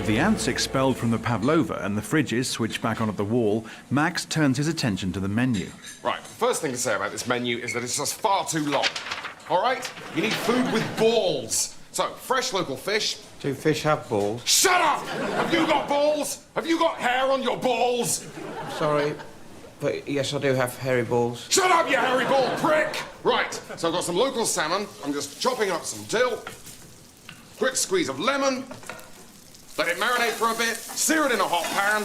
With the ants expelled from the pavlova and the fridges switched back onto the wall, Max turns his attention to the menu. Right, the first thing to say about this menu is that it's just far too long. All right? You need food with balls. So, fresh local fish. Do fish have balls? Shut up! Have you got balls? Have you got hair on your balls? Sorry, but yes, I do have hairy balls. Shut up, you hairy ball prick! Right, so I've got some local salmon. I'm just chopping up some dill. Quick squeeze of lemon. Let it marinate for a bit. Sear it in a hot pan.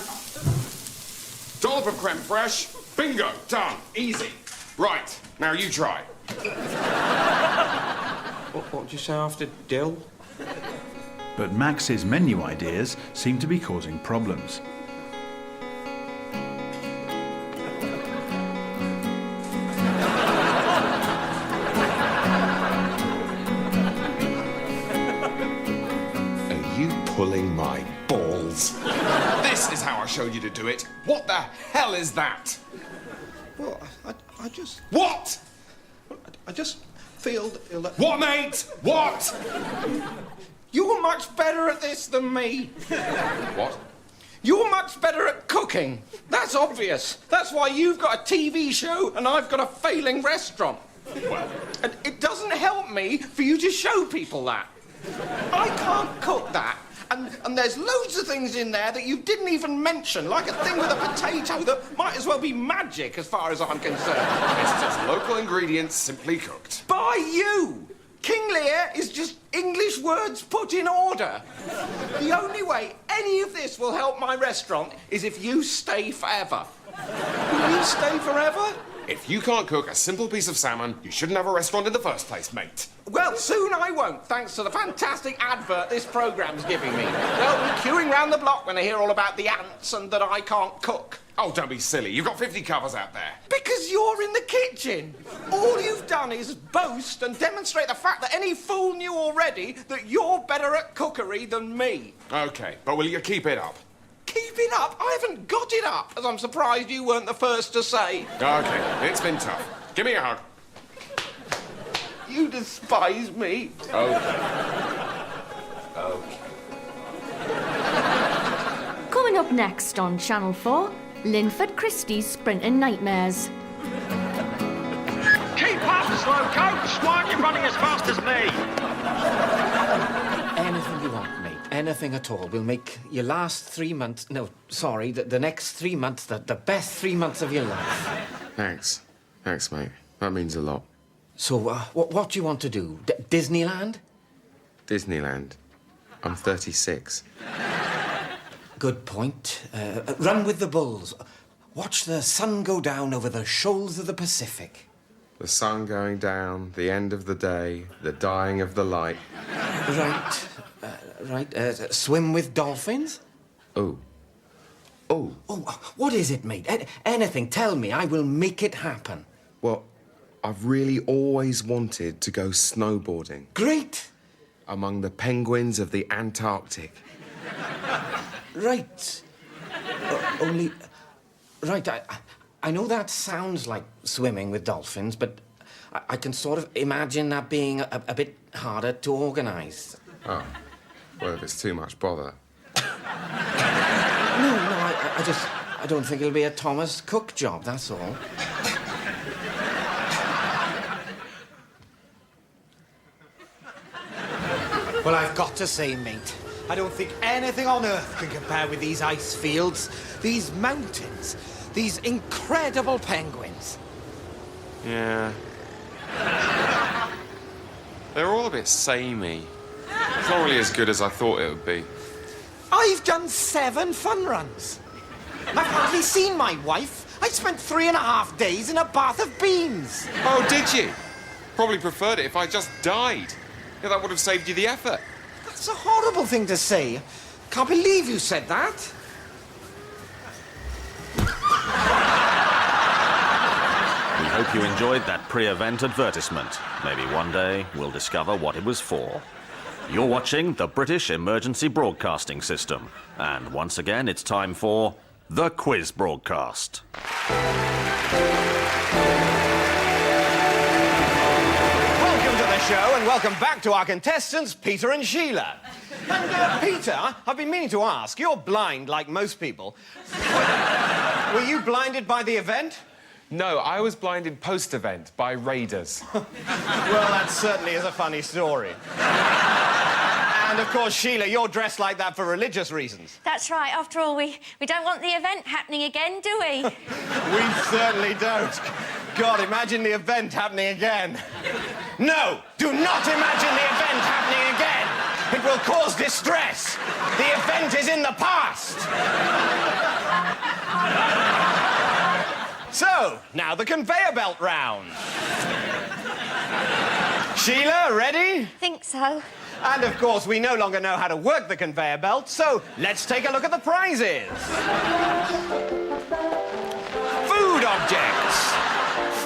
Dollop of creme fraiche. Bingo, done. Easy. Right, now you try. What did you say after dill? But Max's menu ideas seem to be causing problems. Are you pulling my balls? This is how I showed you to do it. What the hell is that? Well, I just... What? I just feel that... What, mate? What? You're much better at this than me. What? You're much better at cooking. That's obvious. That's why you've got a TV show and I've got a failing restaurant. Well, And it doesn't help me for you to show people that. I can't cook that. And there's loads of things in there that you didn't even mention, like a thing with a potato that might as well be magic as far as I'm concerned. it's just local ingredients simply cooked. By you! King Lear is just English words put in order. The only way any of this will help my restaurant is if you stay forever. Will you stay forever? If you can't cook a simple piece of salmon, you shouldn't have a restaurant in the first place, mate. Well, soon I won't, thanks to the fantastic advert this programme's giving me. They'll be queuing round the block when they hear all about the ants and that I can't cook. Oh, don't be silly. You've got 50 covers out there. Because you're in the kitchen. All you've done is boast and demonstrate the fact that any fool knew already that you're better at cookery than me. OK, but will you keep it up? Keep it up? I haven't got it up, as I'm surprised you weren't the first to say. OK, it's been tough. Give me a hug. You despise me. OK. Coming up next on Channel 4, Linford Christie's Sprinting Nightmares. Keep up, slowcoats! Why aren't you running as fast as me? Anything you want, mate. Anything at all. We'll make your last 3 months... No, sorry, the next 3 months, the best 3 months of your life. Thanks. Thanks, mate. That means a lot. So, what do you want to do? Disneyland? Disneyland. I'm 36. Good point. Run with the bulls. Watch the sun go down over the shoals of the Pacific. The sun going down, the end of the day, the dying of the light. Right. Swim with dolphins? Oh. Oh, what is it, mate? Anything. Tell me. I will make it happen. Well, I've really always wanted to go snowboarding. Great. Among the penguins of the Antarctic. Right. Only... Right, I know that sounds like swimming with dolphins, but I can sort of imagine that being a bit harder to organise. Oh. Well, if it's too much bother. No, I don't think it'll be a Thomas Cook job, that's all. Well, I've got to say, mate, I don't think anything on earth can compare with these ice fields, these mountains, these incredible penguins. Yeah. They're all a bit samey. It's not really as good as I thought it would be. I've done 7 fun runs. I've hardly seen my wife. I spent 3.5 days in a bath of beans. Oh, did you? Probably preferred it if I just died. Yeah, that would have saved you the effort. That's a horrible thing to say. Can't believe you said that. We hope you enjoyed that pre-event advertisement. Maybe one day we'll discover what it was for. You're watching the British Emergency Broadcasting System. And once again, it's time for the Quiz Broadcast. Welcome to the show, and welcome back to our contestants, Peter and Sheila. And, Peter, I've been meaning to ask, you're blind like most people. Were you blinded by the event? No, I was blinded post-event by raiders. Well, that certainly is a funny story. And, of course, Sheila, you're dressed like that for religious reasons. That's right. After all, we don't want the event happening again, do we? We certainly don't. God, imagine the event happening again. No, do not imagine the event happening again. It will cause distress. The event is in the past. So, now the conveyor belt round. Sheila, ready? Think so. And, of course, we no longer know how to work the conveyor belt, so let's take a look at the prizes. Food objects,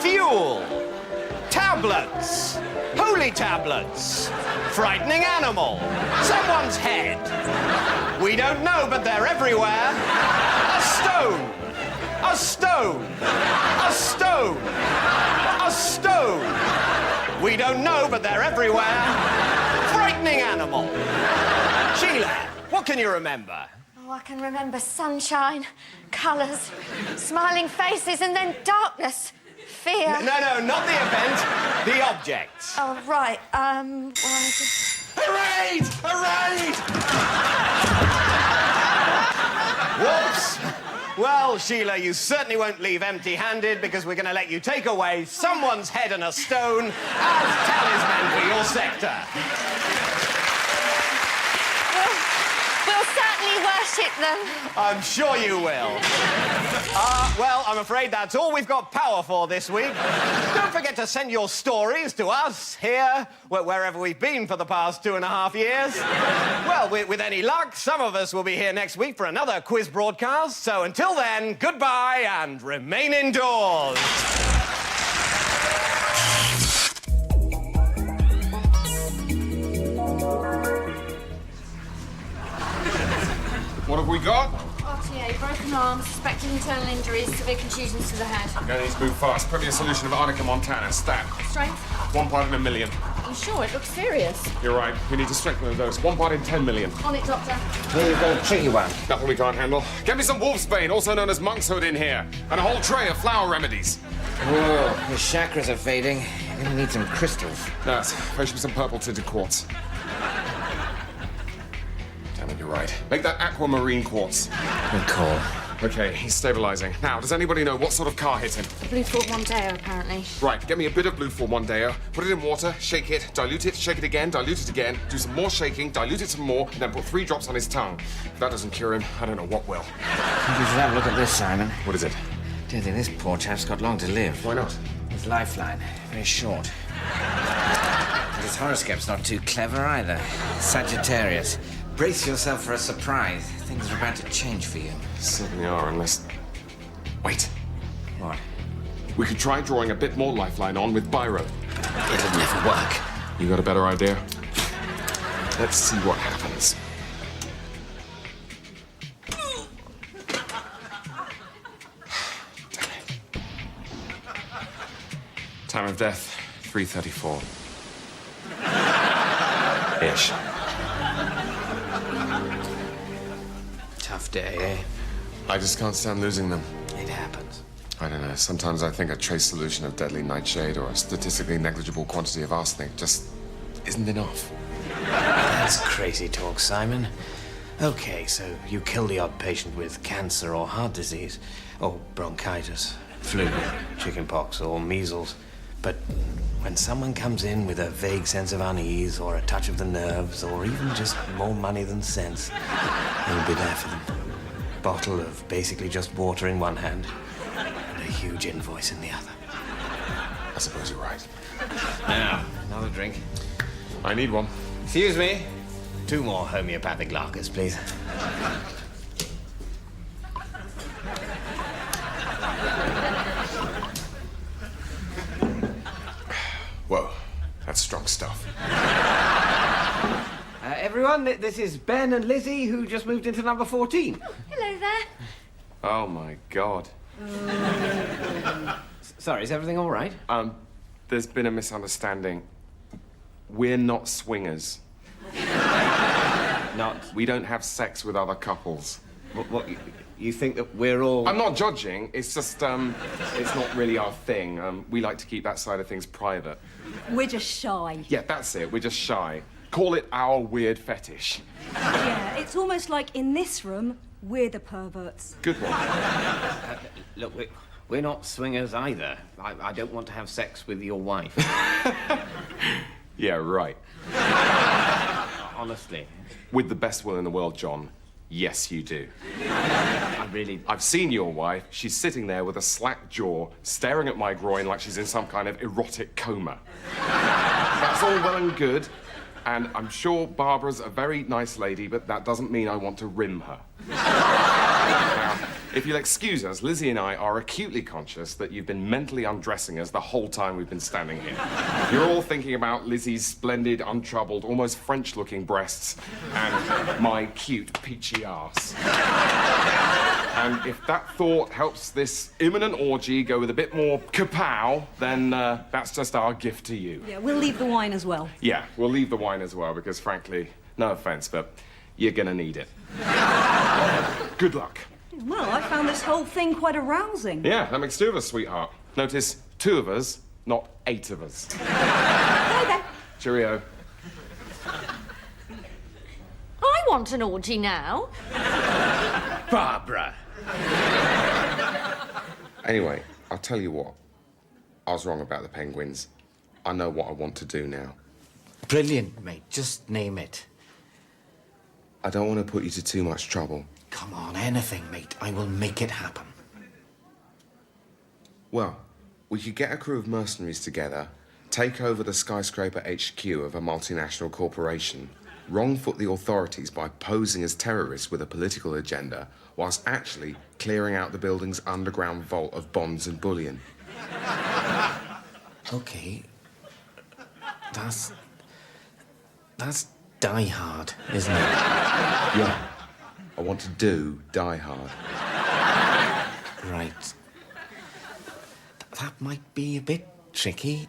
fuel, tablets, holy tablets, frightening animal, someone's head. We don't know, but they're everywhere. A stone, a stone, a stone, a stone. We don't know, but they're everywhere. Frightening animal. Sheila, what can you remember? Oh, I can remember sunshine, colours, smiling faces, and then darkness, fear. No, not the event. The objects. Oh, right. A raid! A raid! Whoops. Well, Sheila, you certainly won't leave empty-handed because we're going to let you take away someone's head and a stone as talisman for your sector. We'll certainly worship them. I'm sure you will. Well, I'm afraid that's all we've got power for this week. Don't forget to send your stories to us here, wherever we've been for the past 2.5 years. Well, with any luck, some of us will be here next week for another quiz broadcast. So until then, goodbye and remain indoors. What have we got? RTA, broken arm, suspected internal injuries, severe contusions to the head. We're going to need to move fast. Put me a solution of Arnica montana. Stat. Strength? 1 part in a million. Are you sure? It looks serious. You're right. We need to strengthen the dose. 1 part in 10 million. On it, Doctor. Here you've got a tricky one. Nothing we can't handle. Get me some wolfsbane, also known as monk's hood, in here. And a whole tray of flower remedies. Whoa, the chakras are fading. You're gonna need some crystals. Nurse, fetch me some purple tinted quartz. Damn it, you're right. Make that aquamarine quartz. Good call. Okay, he's stabilizing. Now, does anybody know what sort of car hit him? The Blue Ford Mondeo, apparently. Right, get me a bit of Blue Ford Mondeo, put it in water, shake it, dilute it, shake it again, dilute it again, do some more shaking, dilute it some more, and then put 3 drops on his tongue. If that doesn't cure him, I don't know what will. I think you should have a look at this, Simon. What is it? I don't think this poor chap's got long to live. Why not? His lifeline, very short. And his horoscope's not too clever either. Sagittarius. Brace yourself for a surprise. Things are about to change for you. Certainly are, unless... Wait. What? We could try drawing a bit more lifeline on with biro. It'll never work. You got a better idea? Let's see what happens. Damn it. Time of death, 3:34. Ish. Tough day, eh? I just can't stand losing them. It happens. I don't know. Sometimes I think a trace solution of deadly nightshade or a statistically negligible quantity of arsenic just isn't enough. That's crazy talk, Simon. Okay, so you kill the odd patient with cancer or heart disease, or bronchitis, flu, chickenpox, or measles. But when someone comes in with a vague sense of unease, or a touch of the nerves, or even just more money than sense, you'll be there for them. Bottle of basically just water in one hand, and a huge invoice in the other. I suppose you're right. Now, another drink. I need one. Excuse me. 2 more homeopathic lagers, please. Whoa, that's strong stuff. Everyone, this is Ben and Lizzie, who just moved into number 14. Hello there. Oh my God. Sorry, is everything all right? There's been a misunderstanding. we're not swingers. Not. We don't have sex with other couples. What you think that we're all... I'm not judging. It's just, it's not really our thing. We like to keep that side of things private. We're just shy. Yeah, that's it. We're just shy. Call it our weird fetish. Yeah, it's almost like in this room, we're the perverts. Good one. Look, we're not swingers either. I don't want to have sex with your wife. Yeah, right. Honestly. With the best will in the world, John. Yes, you do. I've seen your wife. She's sitting there with a slack jaw, staring at my groin like she's in some kind of erotic coma. That's all well and good, and I'm sure Barbara's a very nice lady, but that doesn't mean I want to rim her. Now, if you'll excuse us, Lizzie and I are acutely conscious that you've been mentally undressing us the whole time we've been standing here. You're all thinking about Lizzie's splendid, untroubled, almost French-looking breasts and my cute, peachy arse. And if that thought helps this imminent orgy go with a bit more kapow, then that's just our gift to you. Yeah, we'll leave the wine as well. Yeah, we'll leave the wine as well, because frankly, no offense, but you're gonna need it. Good luck. Well, I found this whole thing quite arousing. Yeah, that makes 2 of us, sweetheart. Notice 2 of us, not 8 of us. Bye then. Cheerio. I want an orgy now. Barbara! Anyway, I'll tell you what. I was wrong about the penguins. I know what I want to do now. Brilliant, mate. Just name it. I don't want to put you to too much trouble. Come on, anything, mate. I will make it happen. Well, we could get a crew of mercenaries together, take over the skyscraper HQ of a multinational corporation, wrong-foot the authorities by posing as terrorists with a political agenda, whilst actually clearing out the building's underground vault of bonds and bullion. Okay. That's Die Hard, isn't it? Yeah. I want to do Die Hard. Right. That might be a bit tricky.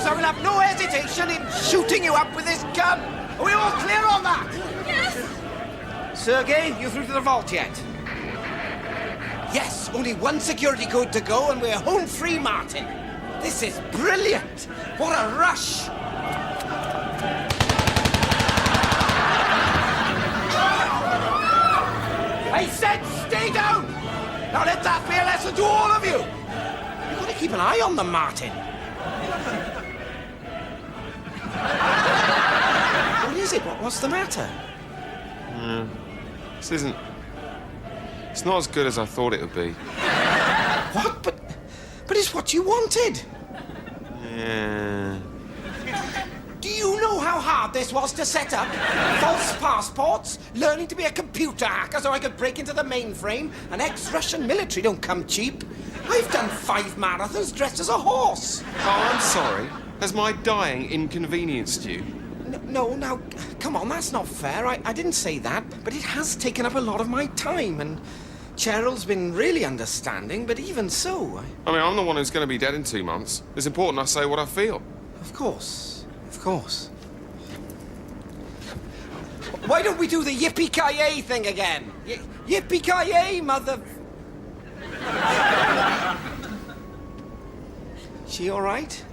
I will have no hesitation in shooting you up with this gun. Are we all clear on that? Yes. Sergei, you through to the vault yet? Yes, only one security code to go and we're home free, Martin. This is brilliant. What a rush. I said stay down. Now let that be a lesson to all of you. You've got to keep an eye on them, Martin. What is it? What's the matter? This isn't... It's not as good as I thought it would be. What? But it's what you wanted. Yeah... Do you know how hard this was to set up? False passports, learning to be a computer hacker so I could break into the mainframe, and ex-Russian military don't come cheap. I've done 5 marathons dressed as a horse. Oh, I'm sorry. Has my dying inconvenienced you? No, now, come on, that's not fair. I didn't say that, but it has taken up a lot of my time, and Cheryl's been really understanding, but even so... I mean, I'm the one who's going to be dead in 2 months. It's important I say what I feel. Of course. Of course. Why don't we do the yippee-ki-yay thing again? Yippee-ki-yay, mother... She all right?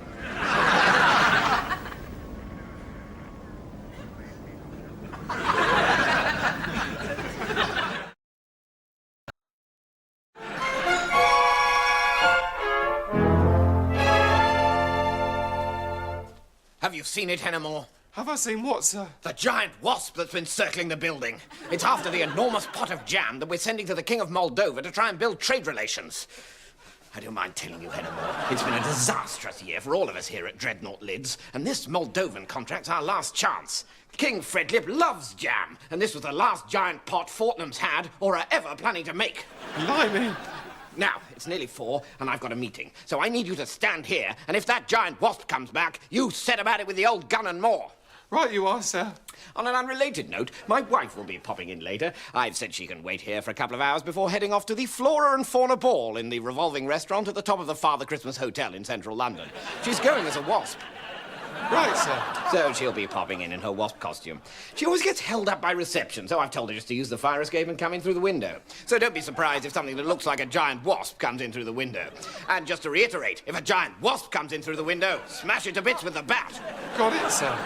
Have you seen it, Hennemore? Have I seen what, sir? The giant wasp that's been circling the building. It's after the enormous pot of jam that we're sending to the King of Moldova to try and build trade relations. I don't mind telling you, Hennemore, it's been a disastrous year for all of us here at Dreadnought Lids, and this Moldovan contract's our last chance. King Fredlip loves jam, and this was the last giant pot Fortnum's had or are ever planning to make. Blimey. Now, it's nearly 4, and I've got a meeting, so I need you to stand here, and if that giant wasp comes back, you set about it with the old gun and more. Right you are, sir. On an unrelated note, my wife will be popping in later. I've said she can wait here for a couple of hours before heading off to the Flora and Fauna Ball in the revolving restaurant at the top of the Father Christmas Hotel in central London. She's going as a wasp. Right, sir. So she'll be popping in her wasp costume. She always gets held up by reception, so I've told her just to use the fire escape and come in through the window. So don't be surprised if something that looks like a giant wasp comes in through the window. And just to reiterate, if a giant wasp comes in through the window, smash it to bits with the bat. Got it, sir.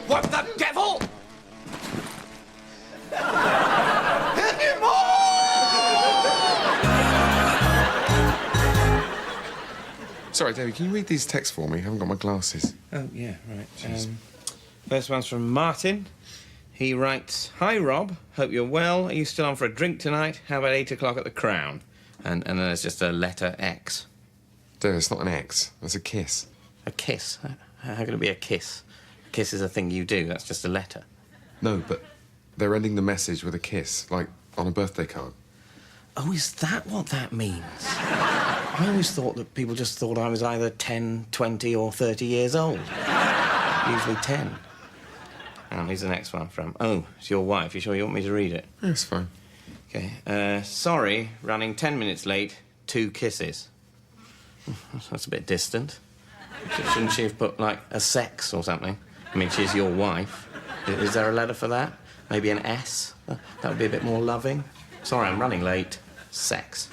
What the devil? Sorry, David, can you read these texts for me? I haven't got my glasses. Oh, yeah, right. First one's from Martin. He writes, "Hi, Rob. Hope you're well. Are you still on for a drink tonight? How about 8 o'clock at the Crown?" And then there's just a letter X. Dude, it's not an X. It's a kiss. A kiss? How can it be a kiss? A kiss is a thing you do. That's just a letter. No, but they're ending the message with a kiss, like on a birthday card. Oh, is that what that means? I always thought that people just thought I was either 10, 20 or 30 years old. Usually 10. And here's the next one from... Oh, it's your wife. You sure you want me to read it? Yeah, it's fine. OK. Sorry, running 10 minutes late. 2 kisses. That's a bit distant. Shouldn't she have put, like, a sex or something? I mean, she's your wife. Is there a letter for that? Maybe an S? That would be a bit more loving. Sorry, I'm running late. Sex.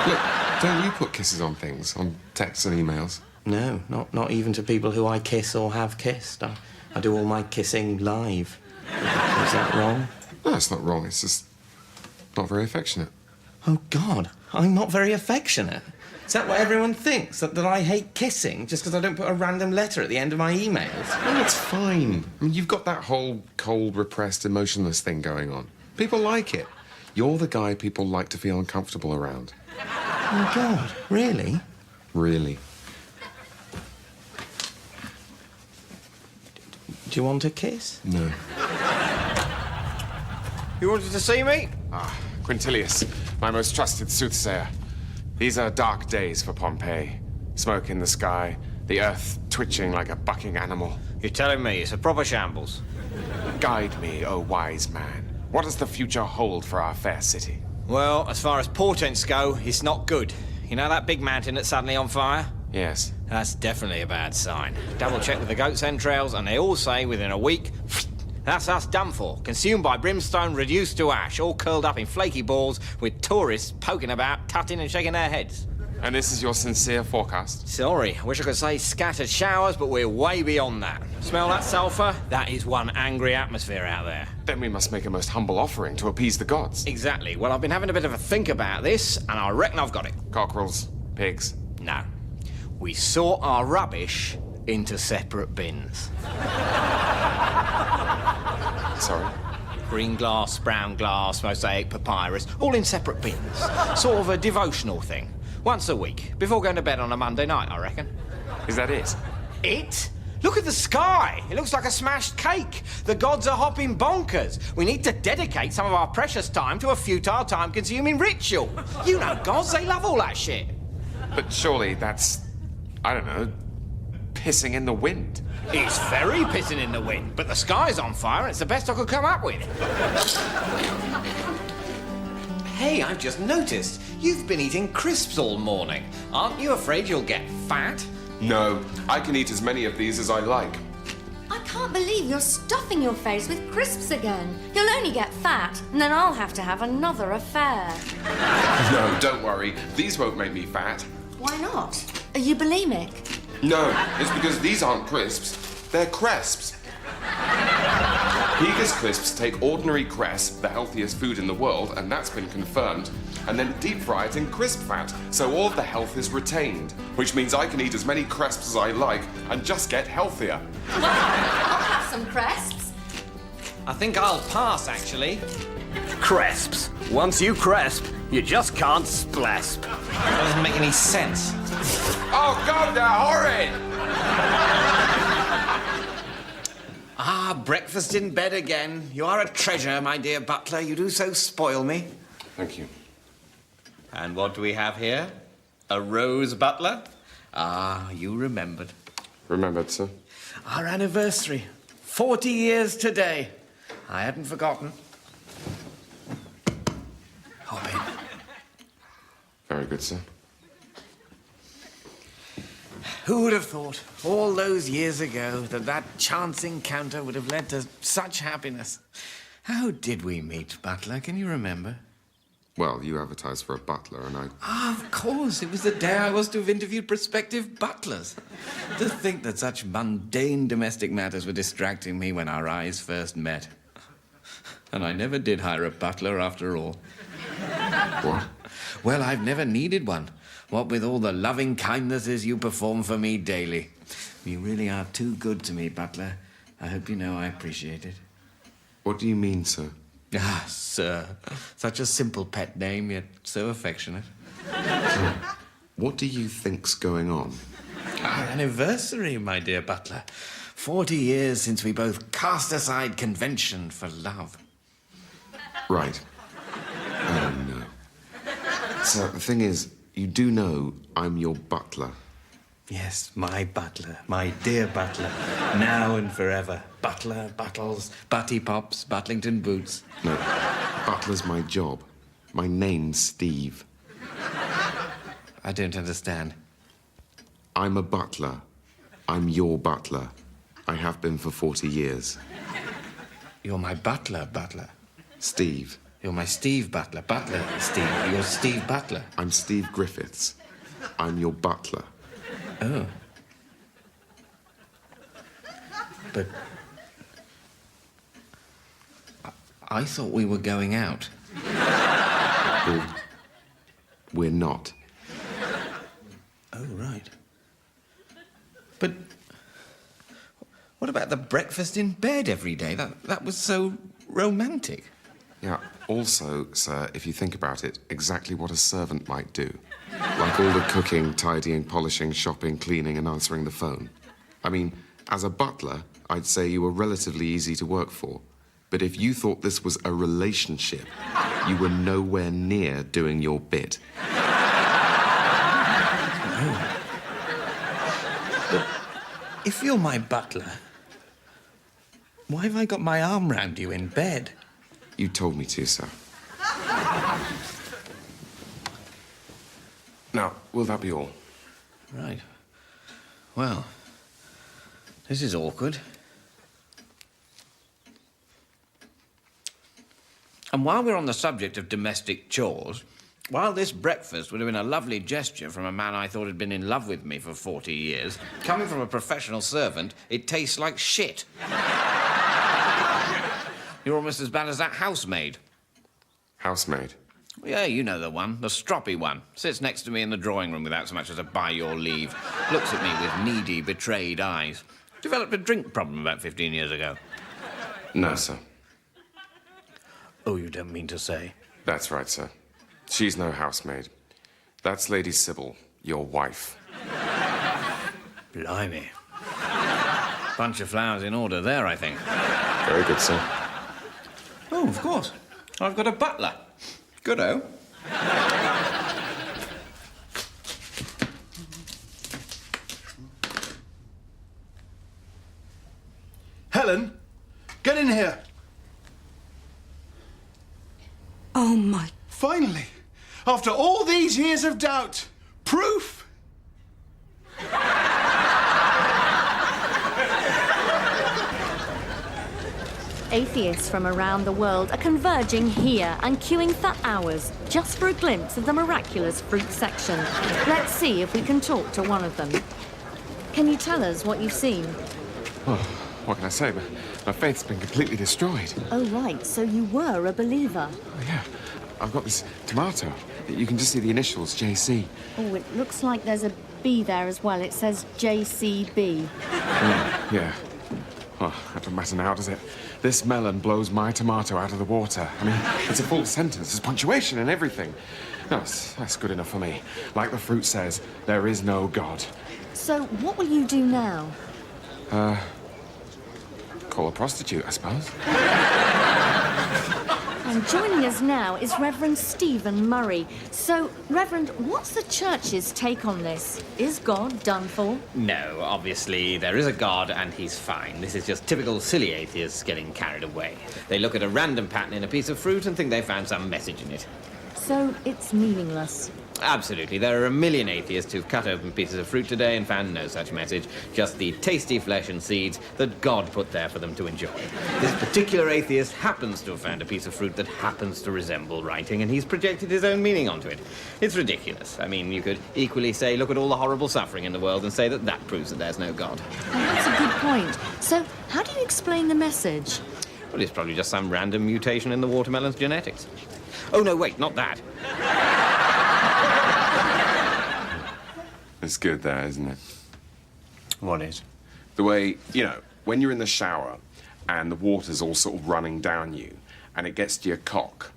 Look, don't you put kisses on things, on texts and emails? No, not even to people who I kiss or have kissed. I do all my kissing live. Is that wrong? No, it's not wrong. It's just not very affectionate. Oh, God, I'm not very affectionate. Is that what everyone thinks? That I hate kissing just because I don't put a random letter at the end of my emails? No, it's fine. I mean, you've got that whole cold, repressed, emotionless thing going on. People like it. You're the guy people like to feel uncomfortable around. Oh, God, really? Really. Do you want a kiss? No. You wanted to see me? Ah, Quintilius, my most trusted soothsayer. These are dark days for Pompeii. Smoke in the sky, the earth twitching like a bucking animal. You're telling me it's a proper shambles? Guide me, O wise man. What does the future hold for our fair city? Well, as far as portents go, it's not good. You know that big mountain that's suddenly on fire? Yes. That's definitely a bad sign. Double-check with the goat's entrails, and they all say within a week, that's us done for. Consumed by brimstone, reduced to ash, all curled up in flaky balls, with tourists poking about, tutting and shaking their heads. And this is your sincere forecast? Sorry, I wish I could say scattered showers, but we're way beyond that. Smell that sulphur? That is one angry atmosphere out there. Then we must make a most humble offering to appease the gods. Exactly. Well, I've been having a bit of a think about this, and I reckon I've got it. Cockerels, pigs. No. We sort our rubbish into separate bins. Sorry? Green glass, brown glass, mosaic, papyrus, all in separate bins. Sort of a devotional thing. Once a week, before going to bed on a Monday night, I reckon. Is that it? It? Look at the sky. It looks like a smashed cake. The gods are hopping bonkers. We need to dedicate some of our precious time to a futile, time-consuming ritual. You know gods, they love all that shit. But surely that's, I don't know, pissing in the wind. It's very pissing in the wind, but the sky's on fire and it's the best I could come up with. Hey, I've just noticed. You've been eating crisps all morning. Aren't you afraid you'll get fat? No, I can eat as many of these as I like. I can't believe you're stuffing your face with crisps again. You'll only get fat, and then I'll have to have another affair. No, don't worry. These won't make me fat. Why not? Are you bulimic? No, it's because these aren't crisps. They're cresps. Pega's crisps take ordinary cress, the healthiest food in the world, and that's been confirmed, and then deep fry it in crisp fat, so all of the health is retained, which means I can eat as many cresps as I like and just get healthier. Well, I'll have some cresps. I think I'll pass, actually. Cresps. Once you cresp, you just can't splesp. That doesn't make any sense. Oh, God, they're horrid! Ah, breakfast in bed again. You are a treasure, my dear butler. You do so spoil me. Thank you. And what do we have here? A rose butler? Ah, you remembered. Remembered, sir. Our anniversary. 40 years today. I hadn't forgotten. Hop in. Very good, sir. Who would have thought, all those years ago, that chance encounter would have led to such happiness? How did we meet, Butler? Can you remember? Well, you advertised for a butler, and I... Ah, of course. It was the day I was to have interviewed prospective butlers. To think that such mundane domestic matters were distracting me when our eyes first met. And I never did hire a butler after all. What? Well, I've never needed one. What with all the loving kindnesses you perform for me daily. You really are too good to me, Butler. I hope you know I appreciate it. What do you mean, sir? Ah, sir. Such a simple pet name, yet so affectionate. What do you think's going on? Our anniversary, my dear Butler. 40 years since we both cast aside convention for love. Right. Oh, no. So, the thing is, you do know I'm your butler. Yes, my butler, my dear butler, now and forever. Butler, Buttles, Butty Pops, Butlington Boots. No, butler's my job. My name's Steve. I don't understand. I'm a butler. I'm your butler. I have been for 40 years. You're my butler, Butler. Steve. You're my Steve Butler. Butler, Steve. You're Steve Butler. I'm Steve Griffiths. I'm your butler. Oh. But... I thought we were going out. We're not. Oh, right. But... what about the breakfast in bed every day? That was so romantic. Yeah, also, sir, if you think about it, exactly what a servant might do. Like all the cooking, tidying, polishing, shopping, cleaning, and answering the phone. I mean, as a butler, I'd say you were relatively easy to work for. But if you thought this was a relationship, you were nowhere near doing your bit. But if you're my butler, why have I got my arm round you in bed? You told me to, sir. Now, will that be all? Right. Well, this is awkward. And while we're on the subject of domestic chores, while this breakfast would have been a lovely gesture from a man I thought had been in love with me for 40 years, coming from a professional servant, it tastes like shit. You're almost as bad as that housemaid. Housemaid? Yeah, you know the one, the stroppy one. Sits next to me in the drawing room without so much as a by your leave. Looks at me with needy, betrayed eyes. Developed a drink problem about 15 years ago. No, sir. Oh, you don't mean to say? That's right, sir. She's no housemaid. That's Lady Sybil, your wife. Blimey. Bunch of flowers in order there, I think. Very good, sir. Oh, of course. I've got a butler. Good-o. Helen, get in here. Oh, my... Finally, after all these years of doubt, proof. Atheists from around the world are converging here and queuing for hours just for a glimpse of the miraculous fruit section. Let's see if we can talk to one of them. Can you tell us what you've seen? Oh, what can I say? My faith's been completely destroyed. Oh, right, so you were a believer. Oh, yeah. I've got this tomato. You can just see the initials, JC. Oh, it looks like there's a B there as well. It says JCB. Yeah. Well, that doesn't matter now, does it? This melon blows my tomato out of the water. I mean, it's a full sentence. There's punctuation and everything. No, that's good enough for me. Like the fruit says, there is no God. So, what will you do now? Call a prostitute, I suppose. And joining us now is Reverend Stephen Murray. So, Reverend, what's the church's take on this? Is God done for? No, obviously, there is a God and he's fine. This is just typical silly atheists getting carried away. They look at a random pattern in a piece of fruit and think they found some message in it. So, it's meaningless. Absolutely. There are a million atheists who've cut open pieces of fruit today and found no such message, just the tasty flesh and seeds that God put there for them to enjoy. This particular atheist happens to have found a piece of fruit that happens to resemble writing, and he's projected his own meaning onto it. It's ridiculous. I mean, you could equally say, look at all the horrible suffering in the world and say that that proves that there's no God. Well, that's a good point. So, how do you explain the message? Well, it's probably just some random mutation in the watermelon's genetics. Oh, no, wait, not that. It's good, that, isn't it? What is? The way, you know, when you're in the shower and the water's all sort of running down you and it gets to your cock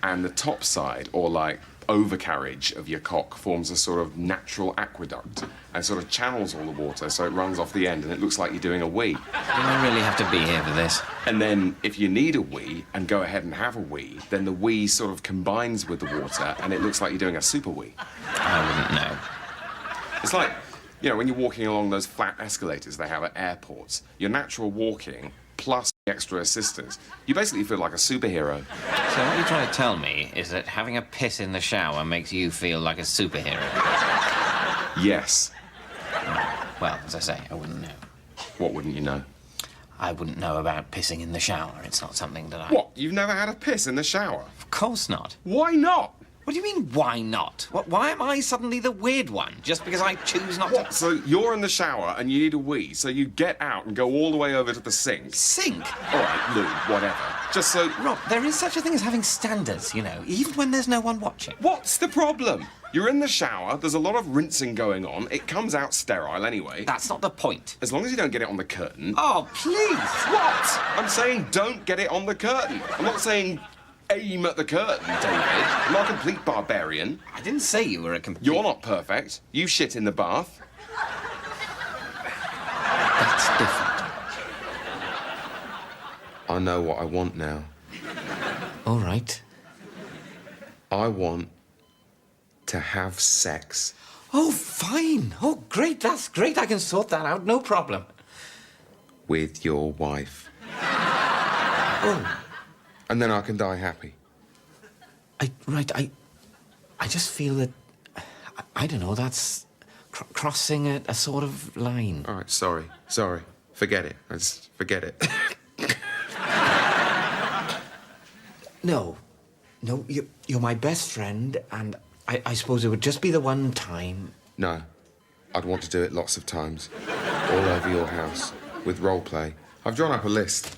and the top side, or like overcarriage of your cock, forms a sort of natural aqueduct and sort of channels all the water so it runs off the end and it looks like you're doing a wee. Do I really have to be here for this? And then if you need a wee and go ahead and have a wee, then the wee sort of combines with the water and it looks like you're doing a super wee. I wouldn't know. It's like, you know, when you're walking along those flat escalators they have at airports, your natural walking plus the extra assistance, you basically feel like a superhero. So what you're trying to tell me is that having a piss in the shower makes you feel like a superhero? Yes. Well, as I say, I wouldn't know. What wouldn't you know? I wouldn't know about pissing in the shower. It's not something that I... What? You've never had a piss in the shower? Of course not. Why not? What do you mean, why not? Why am I suddenly the weird one, just because I choose not What? to... So you're in the shower and you need a wee, so you get out and go all the way over to the sink. Sink? All right, Lou, whatever. Just so... Rob, there is such a thing as having standards, you know, even when there's no one watching. What's the problem? You're in the shower, there's a lot of rinsing going on, it comes out sterile anyway. That's not the point. As long as you don't get it on the curtain. Oh, please! What? I'm saying don't get it on the curtain. I'm not saying aim at the curtain, David. I'm not a complete barbarian. I didn't say you were a complete... You're not perfect. You shit in the bath. That's different. I know what I want now. All right. I want to have sex. Oh, fine. Oh, great. That's great. I can sort that out. No problem. With your wife. Oh. And then I can die happy. I just feel that... I don't know, that's crossing a sort of line. All right, sorry. Forget it. Just forget it. No, you're my best friend, and I suppose it would just be the one time. No. I'd want to do it lots of times. All over your house. With role play. I've drawn up a list.